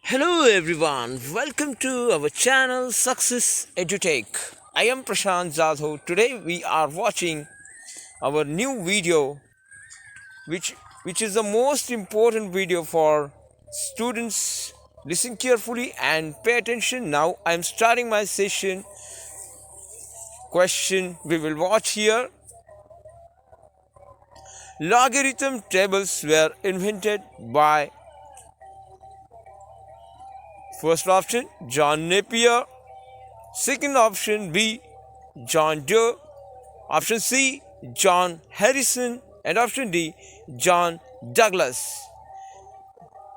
Hello everyone, welcome to our channel Success EDUTECH. I am Prashant Jadhav. Today we are watching our new video which is the most important video for students. Listen carefully and pay attention. Now I am starting my session. Question we will watch here. Logarithm tables were invented by first option John Napier. Second option B, John Doe. Option C, John Harrison. And option D, John Douglas.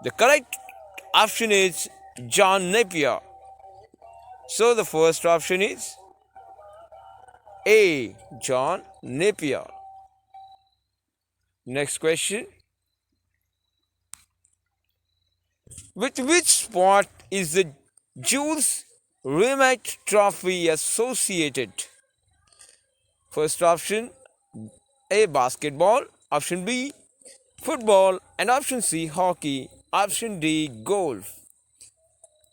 The correct option is John Napier. So the first option is A, John Napier. Next question. With which sport is the Jules Rimet Trophy associated? First option A, basketball. Option B, football. And option C, hockey. Option D, golf.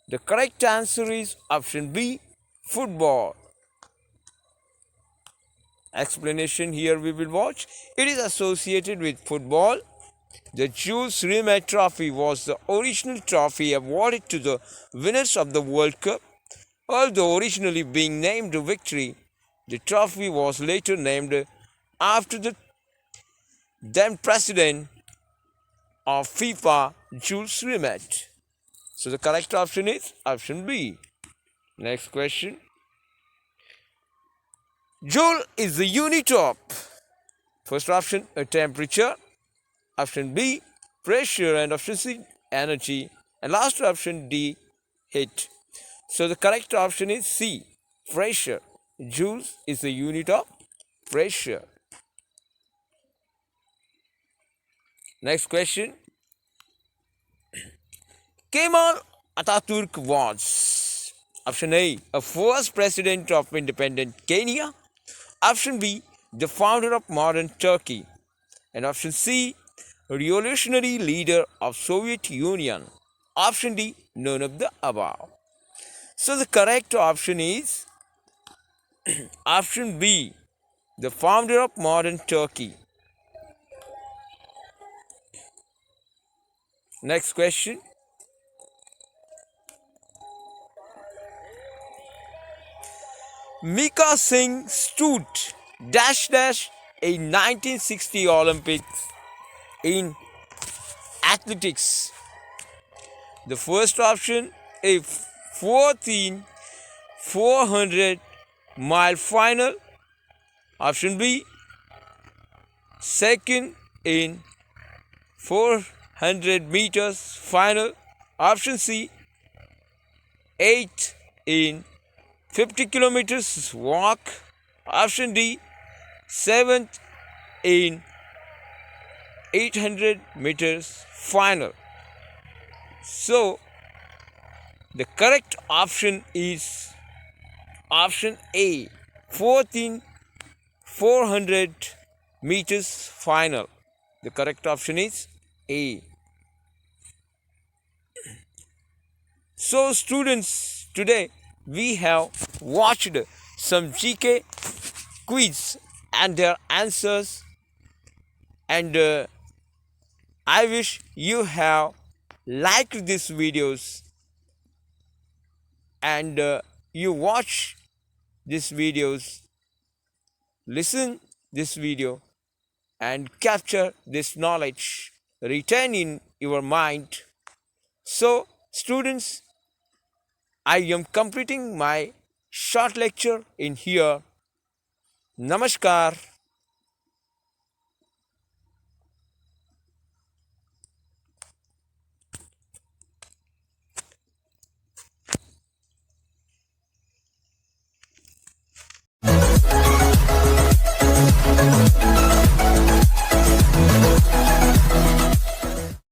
The correct answer is option B, football. Explanation here we will watch. It is associated with football. The Jules Rimet Trophy was the original trophy awarded to the winners of the World Cup. Although originally being named Victory, the trophy was later named after the then president of FIFA, Jules Rimet. So the correct option is option B. Next question. Joule is the unit of first option a temperature, option B pressure, and option C energy, and last option D heat. So the correct option is C, pressure. Joules is the unit of pressure. Next question. Kemal Atatürk was option A, a first president of independent Kenya. Option B, the founder of modern Turkey. And option C, revolutionary leader of Soviet Union. Option D, none of the above. So the correct option is option B, the founder of modern Turkey. Next question. Mika Singh stood in 1960 Olympics in athletics. The first option a 400 mile final. Option B, second in 400 meters final. Option C, 8th in 50 kilometers walk. Option D, 7th in 800 meters final. So the correct option is option A, 4th 400 meters final. The correct option is A. So students, today we have watched some GK quiz and their answers, and I wish you have liked these videos and you watch these videos, listen this video and capture this knowledge, retain in your mind. So students, I am completing my short lecture in here. Namaskar.